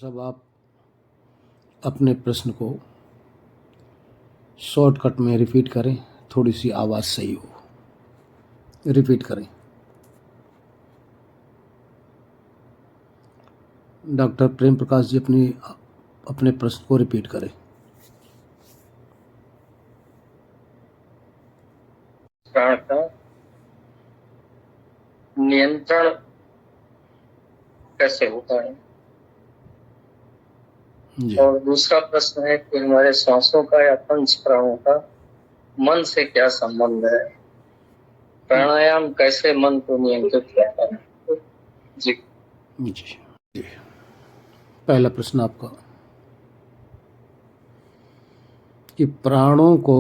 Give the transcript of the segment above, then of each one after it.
साहब आप अपने प्रश्न को शॉर्टकट में रिपीट करें, थोड़ी सी आवाज़ सही हो। रिपीट करें। डॉक्टर प्रेम प्रकाश जी अपने प्रश्न को रिपीट करें। प्राण का नियंत्रण कैसे होता है? जी। और दूसरा प्रश्न है कि हमारे श्वासों का या पंच प्राणों का मन से क्या संबंध है? प्राणायाम कैसे मन को नियंत्रित करता है? जी जी जी। पहला प्रश्न आपका कि प्राणों को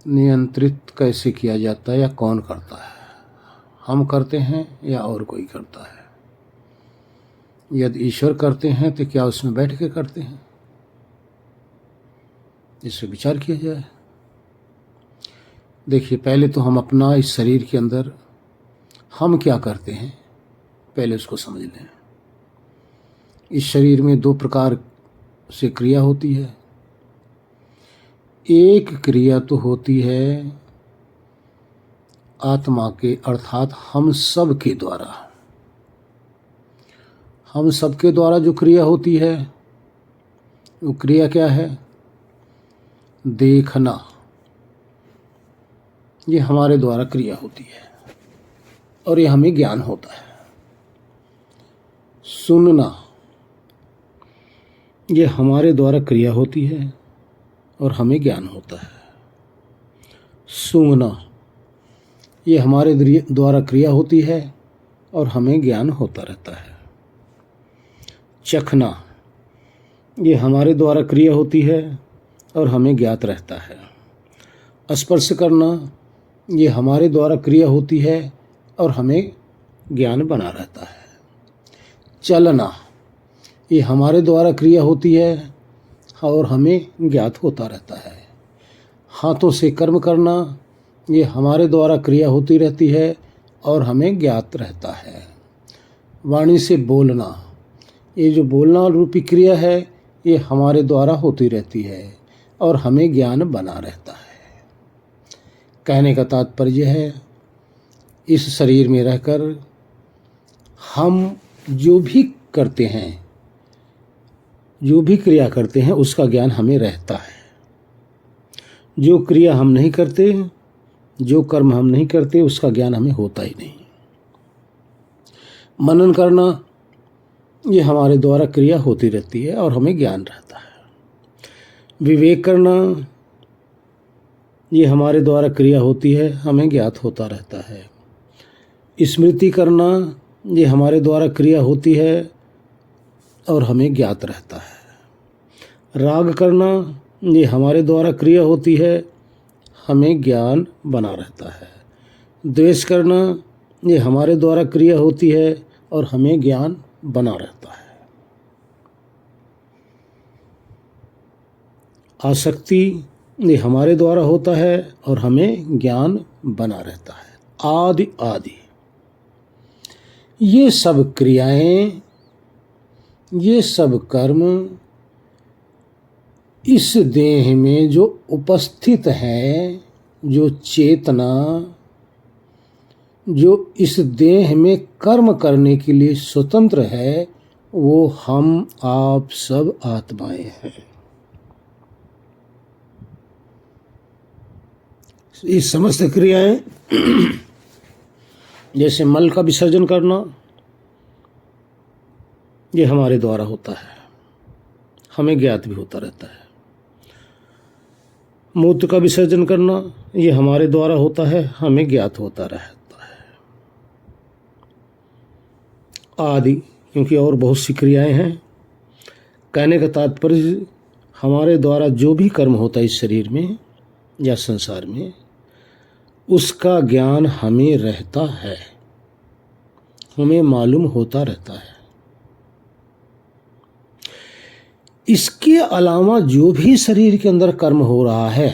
नियंत्रित कैसे किया जाता है या कौन करता है, हम करते हैं या और कोई करता है? यदि ईश्वर करते हैं तो क्या उसमें बैठ के करते हैं? इससे विचार किया जाए। देखिए, पहले तो हम अपना इस शरीर के अंदर हम क्या करते हैं पहले उसको समझ लें। इस शरीर में दो प्रकार से क्रिया होती है। एक क्रिया तो होती है आत्मा के अर्थात हम सब के द्वारा। हम सब के द्वारा जो क्रिया होती है वो क्रिया क्या है? देखना। ये हमारे द्वारा क्रिया होती है और ये हमें ज्ञान होता है। सुनना, ये हमारे द्वारा क्रिया होती है और हमें ज्ञान होता है। सूंघना, ये हमारे द्वारा क्रिया होती है और हमें ज्ञान होता रहता है। चखना, ये हमारे द्वारा क्रिया होती है और हमें ज्ञात रहता है। स्पर्श करना, ये हमारे द्वारा क्रिया होती है और हमें ज्ञान बना रहता है। चलना, ये हमारे द्वारा क्रिया होती है और हमें ज्ञात होता रहता है। हाथों से कर्म करना, ये हमारे द्वारा क्रिया होती रहती है और हमें ज्ञात रहता है। वाणी से बोलना, ये जो बोलना रूपी क्रिया है ये हमारे द्वारा होती रहती है और हमें ज्ञान बना रहता है। कहने का तात्पर्य है, इस शरीर में रहकर हम जो भी करते हैं, जो भी क्रिया करते हैं उसका ज्ञान हमें रहता है। जो क्रिया हम नहीं करते, जो कर्म हम नहीं करते उसका ज्ञान हमें होता ही नहीं। मनन करना, ये हमारे द्वारा क्रिया होती रहती है और हमें ज्ञान रहता है। विवेक करना, ये हमारे द्वारा क्रिया होती है, हमें ज्ञात होता रहता है। स्मृति करना, ये हमारे द्वारा क्रिया होती है और हमें ज्ञात रहता है। राग करना, ये हमारे द्वारा क्रिया होती है, हमें ज्ञान बना रहता है। द्वेष करना, ये हमारे द्वारा क्रिया होती है और हमें ज्ञान बना रहता है। आसक्ति, ये हमारे द्वारा होता है और हमें ज्ञान बना रहता है। आदि आदि, ये सब क्रियाएं, ये सब कर्म इस देह में जो उपस्थित है, जो चेतना जो इस देह में कर्म करने के लिए स्वतंत्र है, वो हम आप सब आत्माएं हैं। ये समस्त क्रियाएं जैसे मल का विसर्जन करना, ये हमारे द्वारा होता है, हमें ज्ञात भी होता रहता है। मूत्र का विसर्जन करना, ये हमारे द्वारा होता है, हमें ज्ञात होता रहता है। आदि, क्योंकि और बहुत सी क्रियाएं हैं। कहने का तात्पर्य, हमारे द्वारा जो भी कर्म होता है इस शरीर में या संसार में, उसका ज्ञान हमें रहता है, हमें मालूम होता रहता है। इसके अलावा जो भी शरीर के अंदर कर्म हो रहा है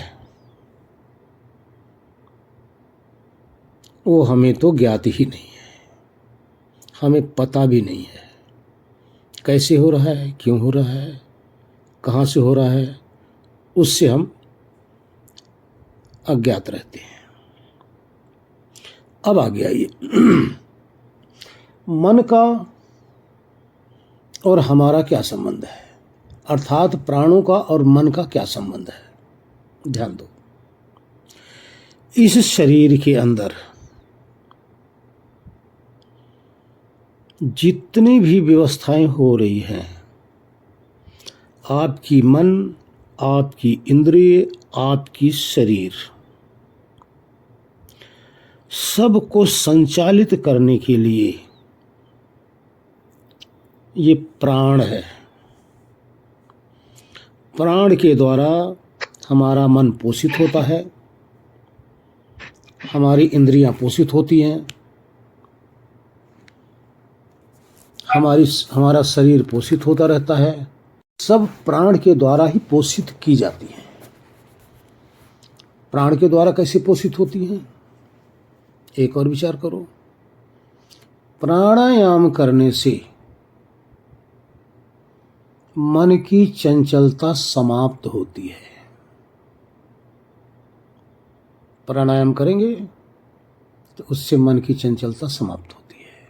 वो हमें तो ज्ञात ही नहीं है, हमें पता भी नहीं है। कैसे हो रहा है, क्यों हो रहा है, कहाँ से हो रहा है, उससे हम अज्ञात रहते हैं। अब आगे आइए, मन का और हमारा क्या संबंध है, अर्थात प्राणों का और मन का क्या संबंध है। ध्यान दो, इस शरीर के अंदर जितनी भी व्यवस्थाएं हो रही हैं, आपकी मन, आपकी इंद्रिय, आपकी शरीर, सबको संचालित करने के लिए ये प्राण है। प्राण के द्वारा हमारा मन पोषित होता है, हमारी इंद्रियां पोषित होती हैं, हमारा शरीर पोषित होता रहता है। सब प्राण के द्वारा ही पोषित की जाती हैं। प्राण के द्वारा कैसे पोषित होती हैं, एक और विचार करो। प्राणायाम करने से मन की चंचलता समाप्त होती है। प्राणायाम करेंगे तो उससे मन की चंचलता समाप्त होती है,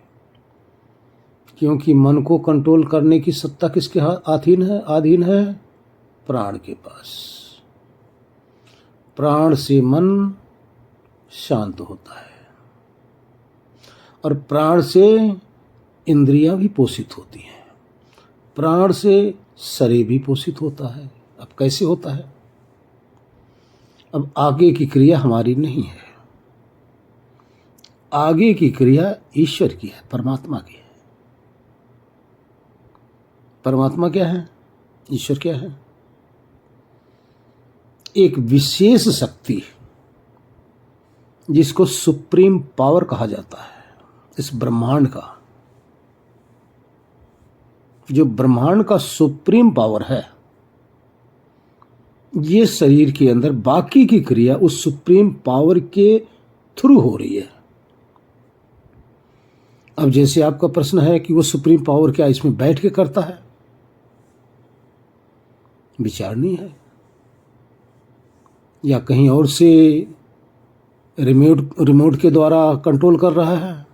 क्योंकि मन को कंट्रोल करने की सत्ता किसके अधीन है? प्राण के पास। प्राण से मन शांत होता है और प्राण से इंद्रियां भी पोषित होती हैं, प्राण से शरीर भी पोषित होता है। अब कैसे होता है? अब आगे की क्रिया हमारी नहीं है, आगे की क्रिया ईश्वर की है, परमात्मा की है। परमात्मा क्या है? ईश्वर क्या है? एक विशेष शक्ति जिसको सुप्रीम पावर कहा जाता है। इस ब्रह्मांड का, जो ब्रह्मांड का सुप्रीम पावर है, ये शरीर के अंदर बाकी की क्रिया उस सुप्रीम पावर के थ्रू हो रही है। अब जैसे आपका प्रश्न है कि वो सुप्रीम पावर क्या इसमें बैठ के करता है? विचार नहीं है, या कहीं और से रिमोट के द्वारा कंट्रोल कर रहा है?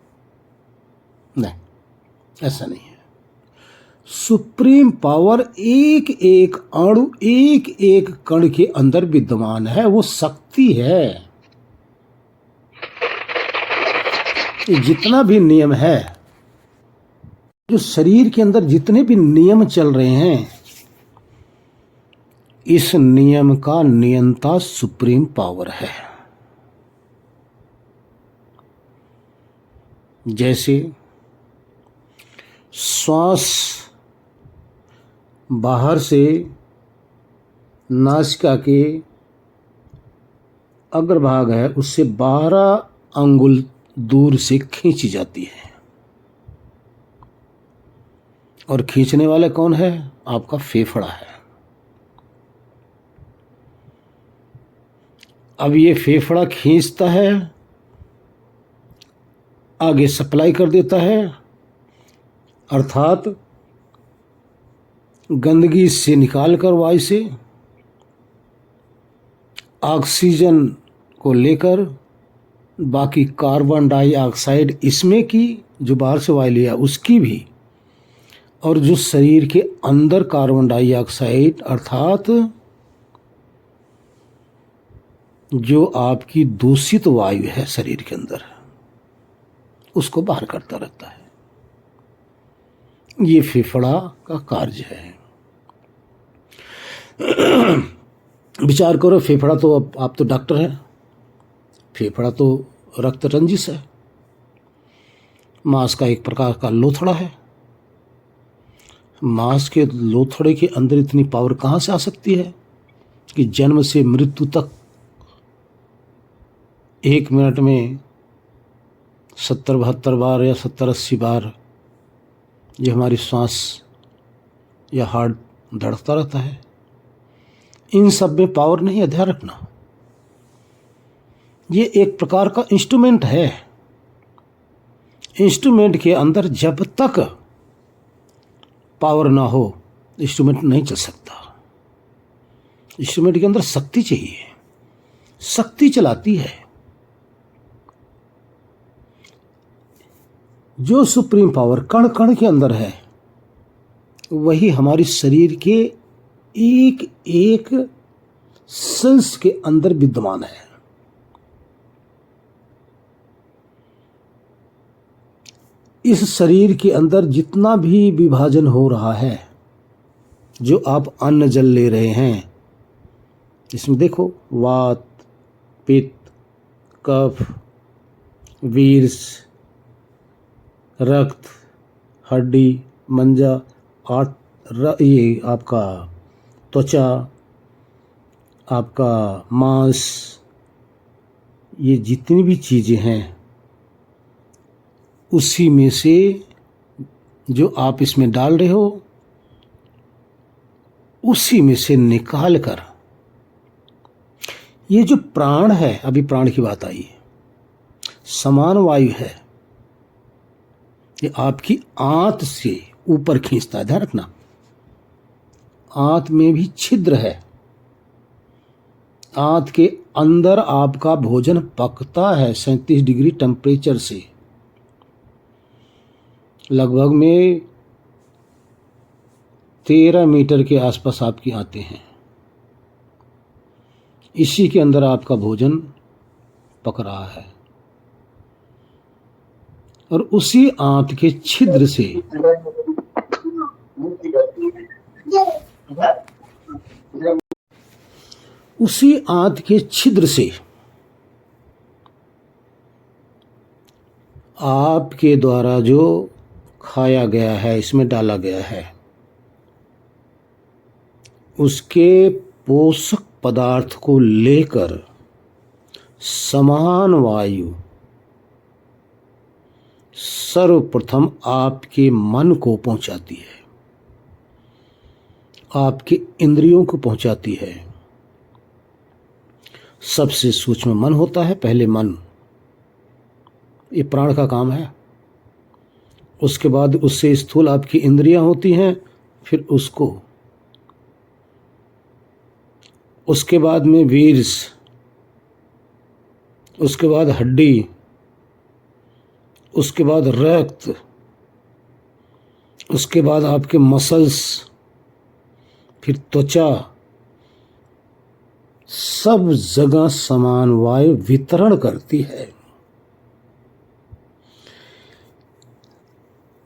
नहीं, ऐसा नहीं है। सुप्रीम पावर एक एक अणु, एक एक कण के अंदर विद्यमान है। वो शक्ति है। ये जितना भी नियम है, जो शरीर के अंदर जितने भी नियम चल रहे हैं, इस नियम का नियंता सुप्रीम पावर है। जैसे श्वास बाहर से नासिका के अग्रभाग है, उससे 12 अंगुल दूर से खींची जाती है, और खींचने वाला कौन है? आपका फेफड़ा है। अब ये फेफड़ा खींचता है, आगे सप्लाई कर देता है, अर्थात गंदगी से निकालकर वायु से ऑक्सीजन को लेकर बाकी कार्बन डाइऑक्साइड इसमें की, जो बाहर से वायु लिया उसकी भी, और जो शरीर के अंदर कार्बन डाइऑक्साइड अर्थात जो आपकी दूषित वायु है शरीर के अंदर, उसको बाहर करता रहता है। ये फेफड़ा का कार्य है। विचार करो, फेफड़ा तो, अब आप तो डॉक्टर हैं, फेफड़ा तो रक्त रंजिश है, मांस का एक प्रकार का लोथड़ा है। मांस के लोथड़े के अंदर इतनी पावर कहाँ से आ सकती है कि जन्म से मृत्यु तक 1 मिनट में 70-72 बार या 70-80 बार ये हमारी सांस या हार्ट धड़कता रहता है। इन सब में पावर नहीं है, ध्यान रखना। ये एक प्रकार का इंस्ट्रूमेंट है। इंस्ट्रूमेंट के अंदर जब तक पावर ना हो इंस्ट्रूमेंट नहीं चल सकता। इंस्ट्रूमेंट के अंदर शक्ति चाहिए, शक्ति चलाती है। जो सुप्रीम पावर कण कण के अंदर है वही हमारे शरीर के एक एक सेल्स के अंदर विद्यमान है। इस शरीर के अंदर जितना भी विभाजन हो रहा है, जो आप अन्न जल ले रहे हैं, इसमें देखो वात, पित्त, कफ, वीर्य, रक्त, हड्डी, मंजा, ये आपका त्वचा, आपका मांस, ये जितनी भी चीज़ें हैं उसी में से जो आप इसमें डाल रहे हो उसी में से निकाल कर ये जो प्राण है, अभी प्राण की बात आई, समान वायु है, ये आपकी आंत से ऊपर खींचता है। ध्यान रखना, आंत में भी छिद्र है, आंत के अंदर आपका भोजन पकता है 37 डिग्री टेम्परेचर से। लगभग में 13 मीटर के आसपास आपकी आते हैं, इसी के अंदर आपका भोजन पक रहा है और उसी आंत के छिद्र से आपके द्वारा जो खाया गया है, इसमें डाला गया है, उसके पोषक पदार्थ को लेकर समान वायु सर्वप्रथम आपके मन को पहुंचाती है, आपके इंद्रियों को पहुंचाती है। सबसे सूक्ष्म मन होता है, पहले मन, ये प्राण का काम है। उसके बाद उससे स्थूल आपकी इंद्रियां होती हैं, फिर उसके बाद में वीर्य, उसके बाद हड्डी, उसके बाद रक्त, उसके बाद आपके मसल्स, फिर त्वचा, सब जगह समान वायु वितरण करती है।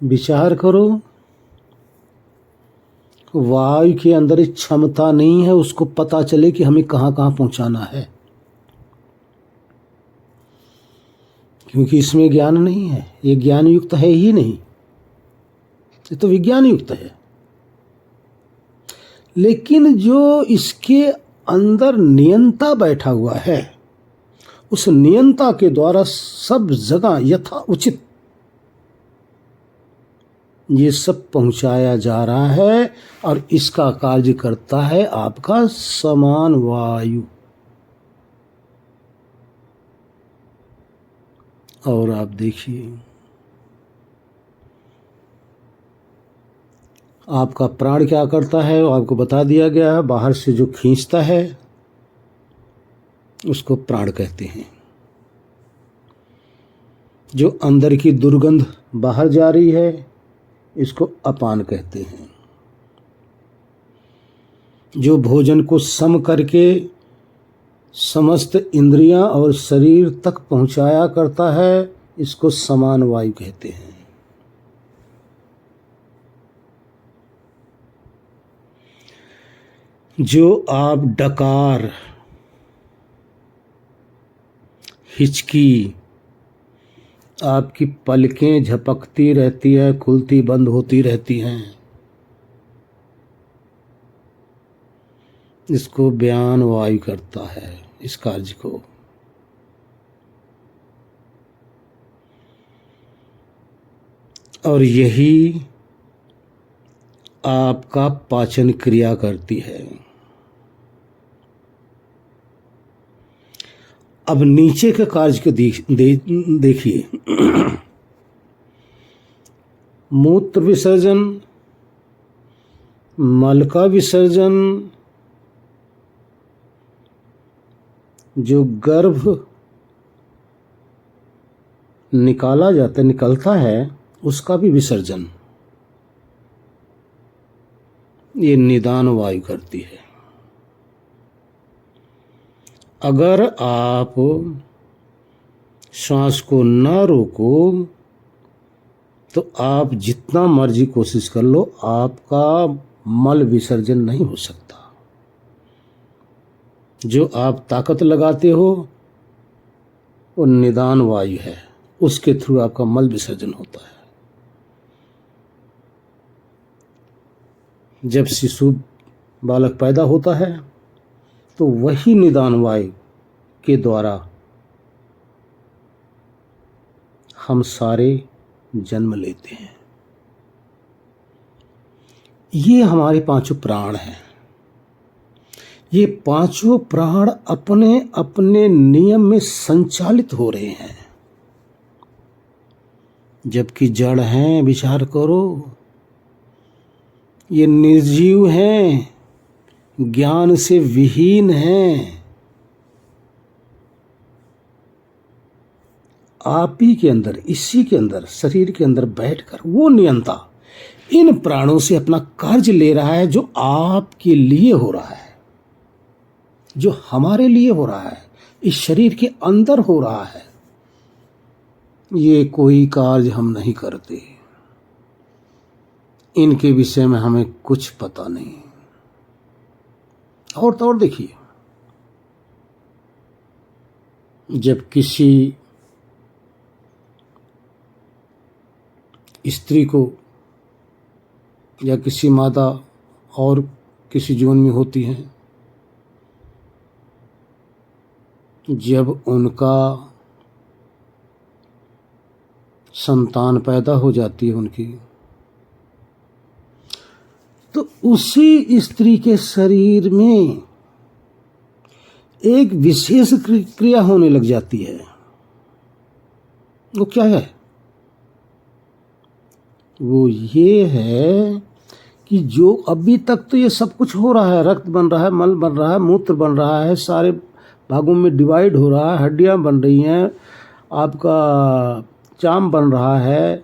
विचार करो, वायु के अंदर एक क्षमता नहीं है उसको पता चले कि हमें कहाँ कहाँ पहुंचाना है, क्योंकि इसमें ज्ञान नहीं है, ये ज्ञान युक्त है ही नहीं, ये तो विज्ञान युक्त है। लेकिन जो इसके अंदर नियंता बैठा हुआ है, उस नियंता के द्वारा सब जगह यथा उचित ये सब पहुंचाया जा रहा है और इसका कार्य करता है आपका समान वायु। और आप देखिए, आपका प्राण क्या करता है आपको बता दिया गया है। बाहर से जो खींचता है उसको प्राण कहते हैं। जो अंदर की दुर्गंध बाहर जा रही है इसको अपान कहते हैं। जो भोजन को सम करके समस्त इंद्रियां और शरीर तक पहुंचाया करता है इसको समान वायु कहते हैं। जो आप डकार, हिचकी, आपकी पलकें झपकती रहती है, खुलती बंद होती रहती हैं, इसको बयान वायु करता है इस कार्य को। और यही आपका पाचन क्रिया करती है। अब नीचे के कार्य को देखिए। मूत्र विसर्जन, मल का विसर्जन जो गर्भ निकलता है उसका भी विसर्जन ये निदान वायु करती है। अगर आप श्वास को न रोको तो आप जितना मर्जी कोशिश कर लो, आपका मल विसर्जन नहीं हो सकता। जो आप ताकत लगाते हो वो निदान वायु है, उसके थ्रू आपका मल विसर्जन होता है। जब शिशु बालक पैदा होता है तो वही निदान वायु के द्वारा हम सारे जन्म लेते हैं। ये हमारे पांचों प्राण हैं। ये पांचों प्राण अपने अपने नियम में संचालित हो रहे हैं। जबकि जड़ हैं, विचार करो, ये निर्जीव हैं, ज्ञान से विहीन हैं। आप ही के अंदर, इसी के अंदर, शरीर के अंदर बैठकर वो नियंता इन प्राणों से अपना कार्य ले रहा है, जो आपके लिए हो रहा है, जो हमारे लिए हो रहा है, इस शरीर के अंदर हो रहा है। ये कोई कार्य हम नहीं करते, इनके विषय में हमें कुछ पता नहीं। और तो और देखिए, जब किसी स्त्री को या किसी माता और किसी जीवन में होती हैं, जब उनका संतान पैदा हो जाती है उनकी, तो उसी स्त्री के शरीर में एक विशेष क्रिया होने लग जाती है। वो क्या है? वो ये है कि जो अभी तक तो ये सब कुछ हो रहा है, रक्त बन रहा है, मल बन रहा है, मूत्र बन रहा है, सारे भागों में डिवाइड हो रहा है, हड्डियां बन रही हैं, आपका चाम बन रहा है,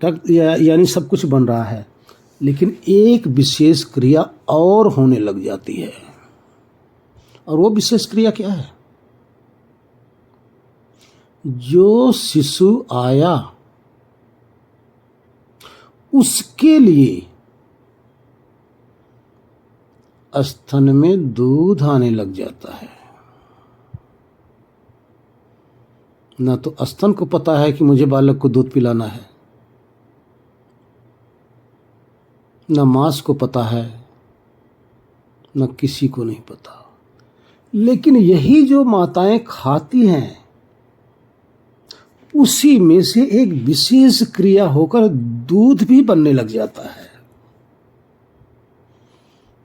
रक्त यानी सब कुछ बन रहा है, लेकिन एक विशेष क्रिया और होने लग जाती है। और वो विशेष क्रिया क्या है? जो शिशु आया उसके लिए स्तन में दूध आने लग जाता है। ना तो स्तन को पता है कि मुझे बालक को दूध पिलाना है, न मांस को पता है, न किसी को नहीं पता। लेकिन यही जो माताएं खाती हैं, उसी में से एक विशेष क्रिया होकर दूध भी बनने लग जाता है।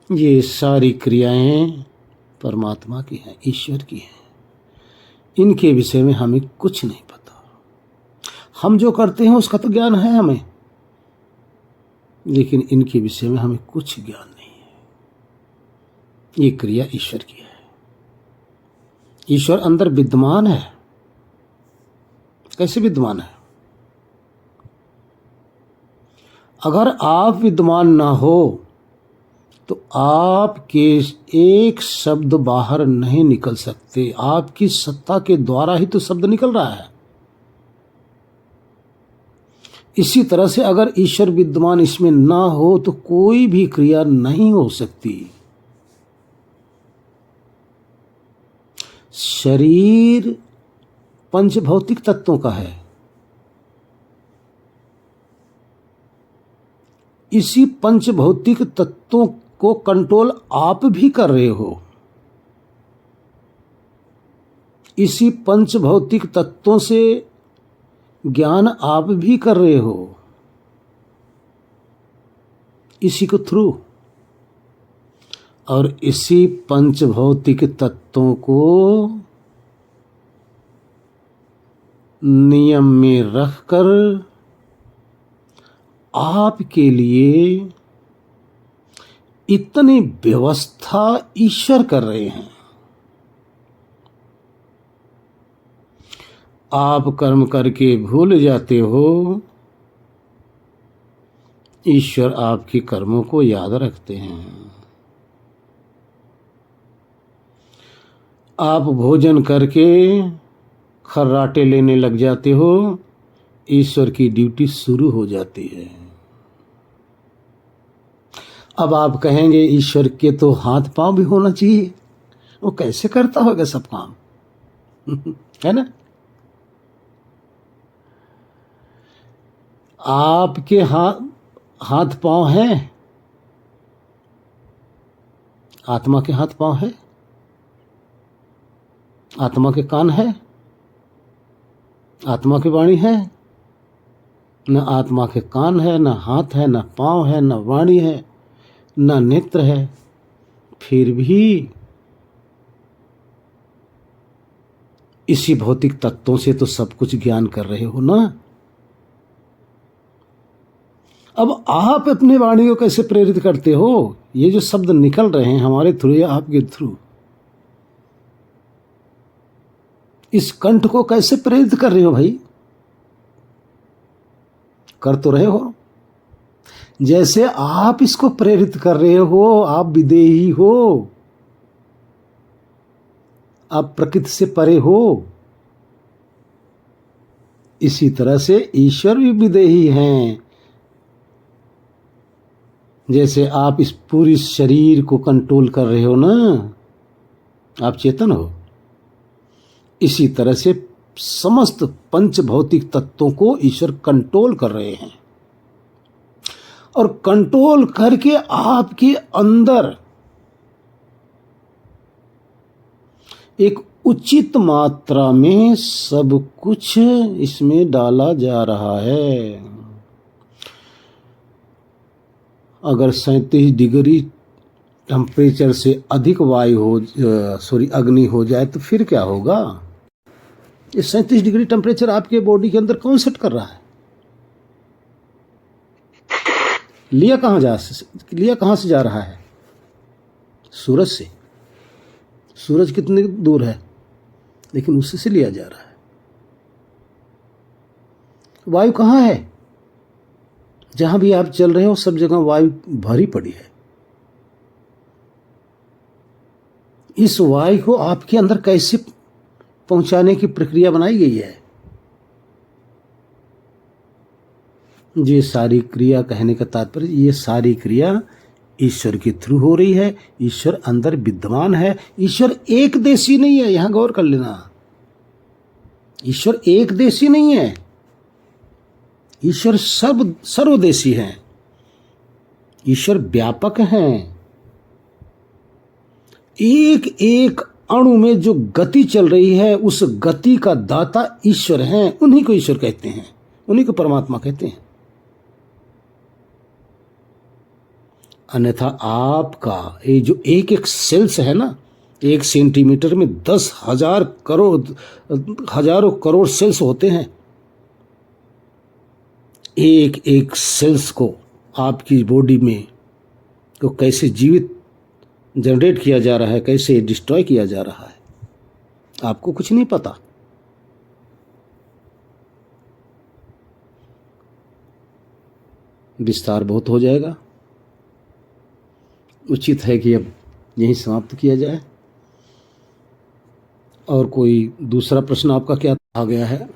ये सारी क्रियाएं परमात्मा की हैं, ईश्वर की हैं। इनके विषय में हमें कुछ नहीं पता। हम जो करते हैं उसका तो ज्ञान है हमें, लेकिन इनके विषय में हमें कुछ ज्ञान नहीं है। ये क्रिया ईश्वर की है। ईश्वर अंदर विद्यमान है। कैसे विद्यमान है? अगर आप विद्यमान ना हो तो आपके एक शब्द बाहर नहीं निकल सकते। आपकी सत्ता के द्वारा ही तो शब्द निकल रहा है। इसी तरह से अगर ईश्वर विद्यमान इसमें ना हो तो कोई भी क्रिया नहीं हो सकती। शरीर पंच भौतिक तत्वों का है। इसी पंच भौतिक तत्वों को कंट्रोल आप भी कर रहे हो। इसी पंच भौतिक तत्वों से ज्ञान आप भी कर रहे हो, इसी को थ्रू। और इसी पंच भौतिक तत्वों को नियम में रखकर आपके लिए इतनी व्यवस्था ईश्वर कर रहे हैं। आप कर्म करके भूल जाते हो, ईश्वर आपके कर्मों को याद रखते हैं। आप भोजन करके खर्राटे लेने लग जाते हो, ईश्वर की ड्यूटी शुरू हो जाती है। अब आप कहेंगे ईश्वर के तो हाथ पांव भी होना चाहिए, वो कैसे करता होगा सब काम है ना। आपके हाथ पांव हैं, आत्मा के हाथ पांव है, आत्मा के कान है, आत्मा की वाणी है। न आत्मा के कान है, न हाथ है, न पांव है, न वाणी है, न नेत्र है, फिर भी इसी भौतिक तत्वों से तो सब कुछ ज्ञान कर रहे हो ना। अब आप अपने वाणी को कैसे प्रेरित करते हो? ये जो शब्द निकल रहे हैं हमारे थ्रू या आपके थ्रू, इस कंठ को कैसे प्रेरित कर रहे हो भाई? कर तो रहे हो। जैसे आप इसको प्रेरित कर रहे हो, आप विदेही हो, आप प्रकृति से परे हो, इसी तरह से ईश्वर भी विदेही हैं। जैसे आप इस पूरी शरीर को कंट्रोल कर रहे हो ना, आप चेतन हो, इसी तरह से समस्त पंच भौतिक तत्वों को ईश्वर कंट्रोल कर रहे हैं। और कंट्रोल करके आपके अंदर एक उचित मात्रा में सब कुछ इसमें डाला जा रहा है। अगर 37 डिग्री टेम्परेचर से अधिक अग्नि हो जाए तो फिर क्या होगा? ये 37 डिग्री टेम्परेचर आपके बॉडी के अंदर कौन सेट कर रहा है? लिया कहाँ से जा रहा है? सूरज से। सूरज कितनी दूर है, लेकिन उससे से लिया जा रहा है। वायु कहाँ है? जहां भी आप चल रहे हो सब जगह वायु भरी पड़ी है। इस वायु को आपके अंदर कैसे पहुंचाने की प्रक्रिया बनाई गई है? ये सारी क्रिया, कहने का तात्पर्य ये सारी क्रिया ईश्वर के थ्रू हो रही है। ईश्वर अंदर विद्यमान है। ईश्वर एक देशी नहीं है, यहां गौर कर लेना। ईश्वर एक देशी नहीं है, ईश्वर सर्वदेशी हैं। ईश्वर व्यापक हैं। एक एक अणु में जो गति चल रही है, उस गति का दाता ईश्वर हैं। उन्हीं को ईश्वर कहते हैं, उन्हीं को परमात्मा कहते हैं। अन्यथा आपका ये जो एक एक सेल्स है ना, 1 सेंटीमीटर में 10,000 करोड़, हजारों करोड़ सेल्स होते हैं। एक एक सेल्स को आपकी बॉडी में तो कैसे जीवित जनरेट किया जा रहा है, कैसे डिस्ट्रॉय किया जा रहा है, आपको कुछ नहीं पता। विस्तार बहुत हो जाएगा, उचित है कि अब यहीं समाप्त किया जाए। और कोई दूसरा प्रश्न आपका क्या आ गया है?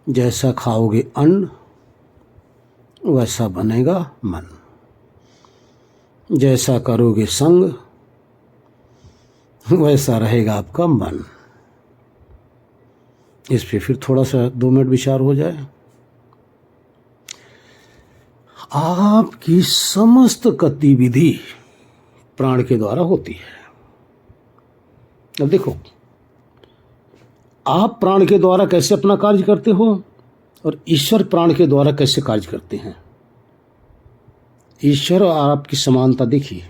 जैसा खाओगे अन्न वैसा बनेगा मन, जैसा करोगे संग वैसा रहेगा आपका मन। इस पे फिर थोड़ा सा 2 मिनट विचार हो जाए। आपकी समस्त गतिविधि प्राण के द्वारा होती है। अब देखो, आप प्राण के द्वारा कैसे अपना कार्य करते हो और ईश्वर प्राण के द्वारा कैसे कार्य करते हैं। ईश्वर और आपकी समानता देखिए।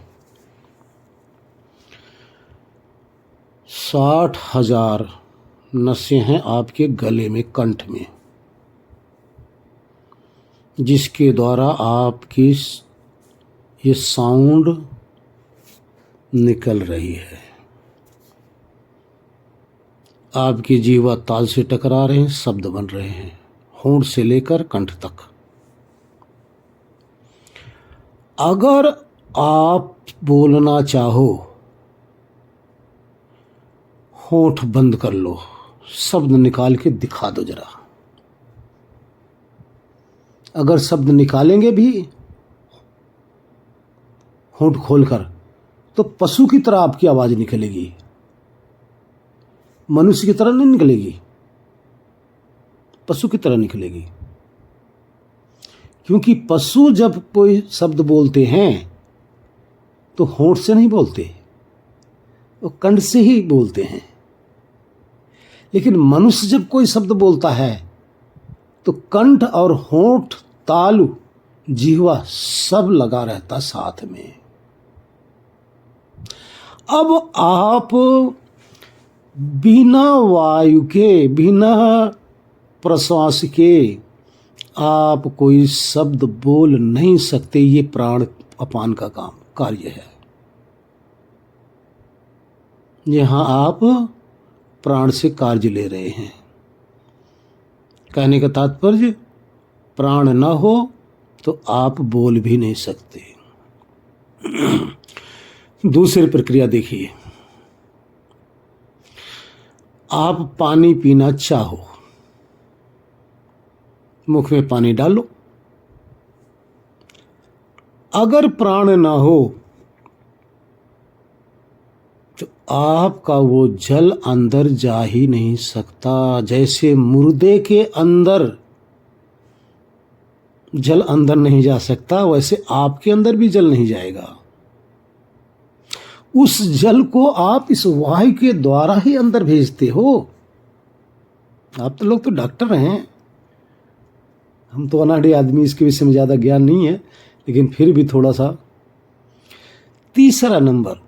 60,000 नसें हैं आपके गले में, कंठ में, जिसके द्वारा आपकी ये साउंड निकल रही है। आपकी जीवा ताल से टकरा रहे हैं, शब्द बन रहे हैं, होंठ से लेकर कंठ तक। अगर आप बोलना चाहो, होंठ बंद कर लो, शब्द निकाल के दिखा दो जरा। अगर शब्द निकालेंगे भी होंठ खोलकर, तो पशु की तरह आपकी आवाज निकलेगी, मनुष्य की तरह नहीं निकलेगी, पशु की तरह निकलेगी। क्योंकि पशु जब कोई शब्द बोलते हैं तो होंठ से नहीं बोलते, वो कंठ से ही बोलते हैं। लेकिन मनुष्य जब कोई शब्द बोलता है तो कंठ और होंठ, तालु, जिह्वा सब लगा रहता साथ में। अब आप बिना वायु के, बिना प्रश्वास के आप कोई शब्द बोल नहीं सकते। ये प्राण अपान का कार्य है। यहां आप प्राण से कार्य ले रहे हैं। कहने का तात्पर्य, प्राण ना हो तो आप बोल भी नहीं सकते। दूसरी प्रक्रिया देखिए। आप पानी पीना चाहो, मुख में पानी डालो। अगर प्राण ना हो तो आपका वो जल अंदर जा ही नहीं सकता। जैसे मुर्दे के अंदर जल अंदर नहीं जा सकता, वैसे आपके अंदर भी जल नहीं जाएगा। उस जल को आप इस वायु के द्वारा ही अंदर भेजते हो। आप तो लोग तो डॉक्टर हैं, हम तो अनाड़ी आदमी, इसके विषय में ज़्यादा ज्ञान नहीं है, लेकिन फिर भी थोड़ा सा। तीसरा नंबर,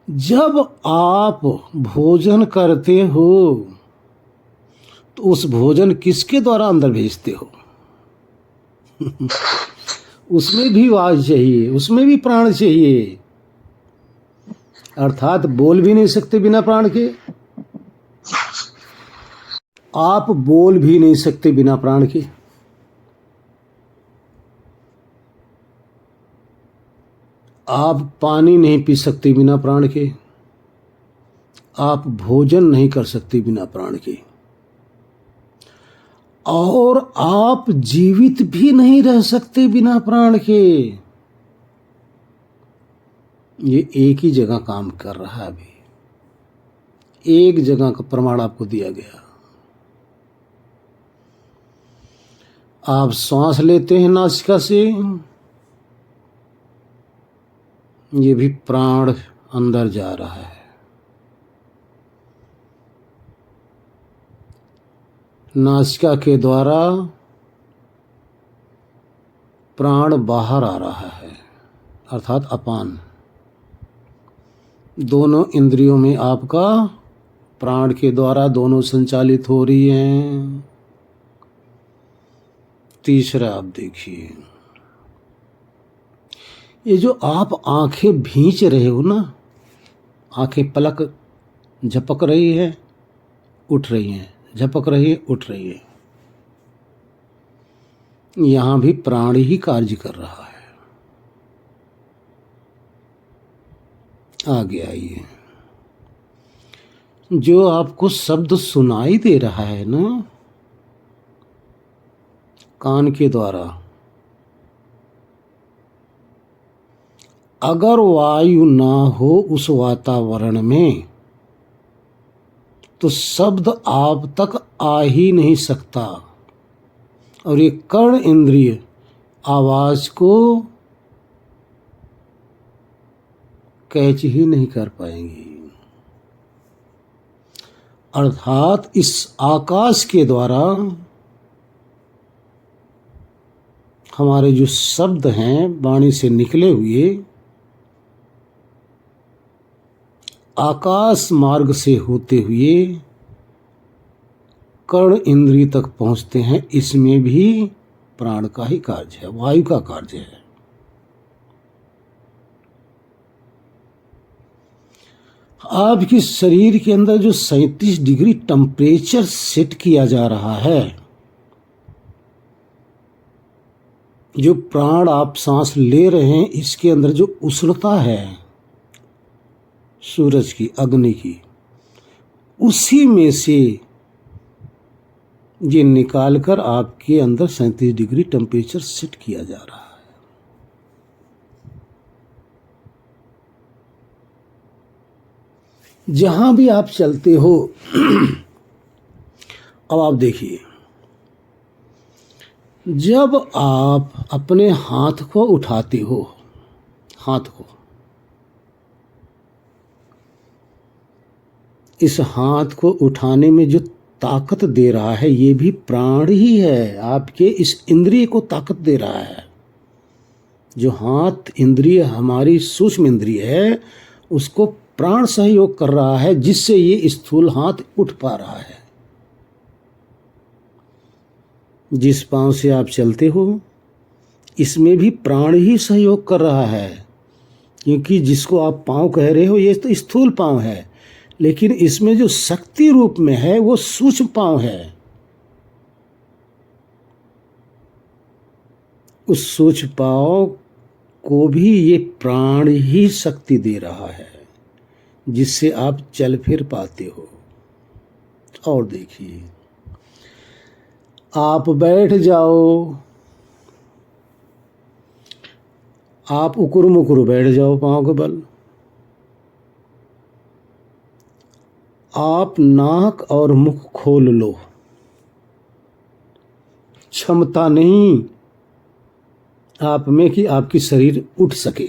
जब आप भोजन करते हो तो उस भोजन किसके द्वारा अंदर भेजते हो? उसमें भी वायु चाहिए, उसमें भी प्राण चाहिए। अर्थात बोल भी नहीं सकते बिना प्राण के, आप बोल भी नहीं सकते बिना प्राण के। आप पानी नहीं पी सकते बिना प्राण के, आप भोजन नहीं कर सकते बिना प्राण के, और आप जीवित भी नहीं रह सकते बिना प्राण के। ये एक ही जगह काम कर रहा है। अभी एक जगह का प्रमाण आपको दिया गया। आप सांस लेते हैं नासिका से, ये भी प्राण अंदर जा रहा है। नासिका के द्वारा प्राण बाहर आ रहा है, अर्थात अपान। दोनों इंद्रियों में आपका प्राण के द्वारा दोनों संचालित हो रही हैं। तीसरा आप देखिए, ये जो आप आंखें भींच रहे हो ना, आंखें पलक झपक रही है, उठ रही हैं, झपक रही है, उठ रही है, यहां भी प्राण ही कार्य कर रहा है। आगे आइए। जो आपको शब्द सुनाई दे रहा है ना कान के द्वारा, अगर वायु ना हो उस वातावरण में तो शब्द आप तक आ ही नहीं सकता, और ये कर्ण इंद्रिय आवाज को कैच ही नहीं कर पाएंगी। अर्थात इस आकाश के द्वारा हमारे जो शब्द हैं वाणी से निकले हुए, आकाश मार्ग से होते हुए कर्ण इंद्रिय तक पहुंचते हैं। इसमें भी प्राण का ही कार्य है, वायु का कार्य है। आपके शरीर के अंदर जो 37 डिग्री टेम्परेचर सेट किया जा रहा है, जो प्राण आप सांस ले रहे हैं, इसके अंदर जो उष्णता है सूरज की, अग्नि की, उसी में से ये निकालकर आपके अंदर 37 डिग्री टेम्परेचर सेट किया जा रहा है। जहां भी आप चलते हो, अब आप देखिए, जब आप अपने हाथ को उठाते हो, हाथ को, इस हाथ को उठाने में जो ताकत दे रहा है, ये भी प्राण ही है। आपके इस इंद्रिय को ताकत दे रहा है। जो हाथ इंद्रिय हमारी सूक्ष्म इंद्रिय है, उसको प्राण सहयोग कर रहा है, जिससे ये स्थूल हाथ उठ पा रहा है। जिस पांव से आप चलते हो, इसमें भी प्राण ही सहयोग कर रहा है, क्योंकि जिसको आप पांव कह रहे हो, ये तो स्थूल पांव है, लेकिन इसमें जो शक्ति रूप में है वो सूक्ष्म पांव है। उस सूक्ष्म पांव को भी ये प्राण ही शक्ति दे रहा है, जिससे आप चल फिर पाते हो। और देखिए, आप बैठ जाओ, आप उकुर मुकुर बैठ जाओ पांव के बल, आप नाक और मुख खोल लो, क्षमता नहीं आप में कि आपकी शरीर उठ सके।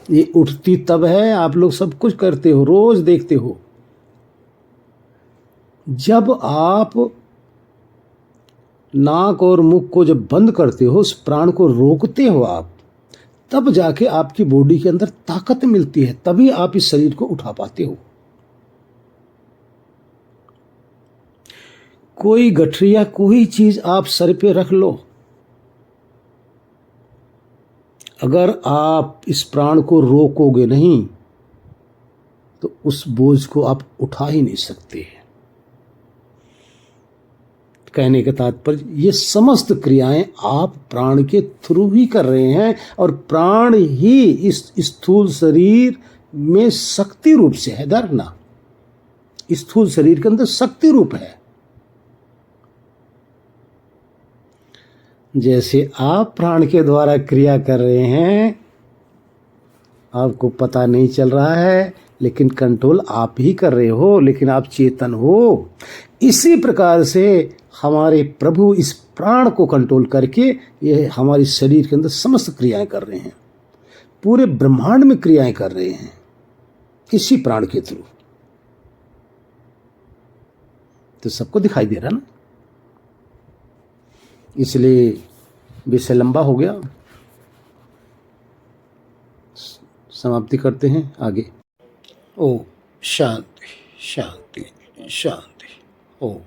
ये उठती तब है, आप लोग सब कुछ करते हो, रोज देखते हो, जब आप नाक और मुख को जब बंद करते हो, उस प्राण को रोकते हो आप, तब जाके आपकी बॉडी के अंदर ताकत मिलती है, तभी आप इस शरीर को उठा पाते हो। कोई गठरिया, कोई चीज आप सर पे रख लो, अगर आप इस प्राण को रोकोगे नहीं तो उस बोझ को आप उठा ही नहीं सकते। कहने का तात्पर्य, ये समस्त क्रियाएं आप प्राण के थ्रू ही कर रहे हैं, और प्राण ही इस स्थूल शरीर में शक्ति रूप से है। धरना, स्थूल शरीर के अंदर शक्ति रूप है। जैसे आप प्राण के द्वारा क्रिया कर रहे हैं, आपको पता नहीं चल रहा है, लेकिन कंट्रोल आप ही कर रहे हो, लेकिन आप चेतन हो। इसी प्रकार से हमारे प्रभु इस प्राण को कंट्रोल करके ये हमारे शरीर के अंदर समस्त क्रियाएं कर रहे हैं, पूरे ब्रह्मांड में क्रियाएं कर रहे हैं इसी प्राण के थ्रू। तो सबको दिखाई दे रहा ना, इसलिए विषय लंबा हो गया, समाप्ति करते हैं आगे। ओम शांति शांति शांति। ओम।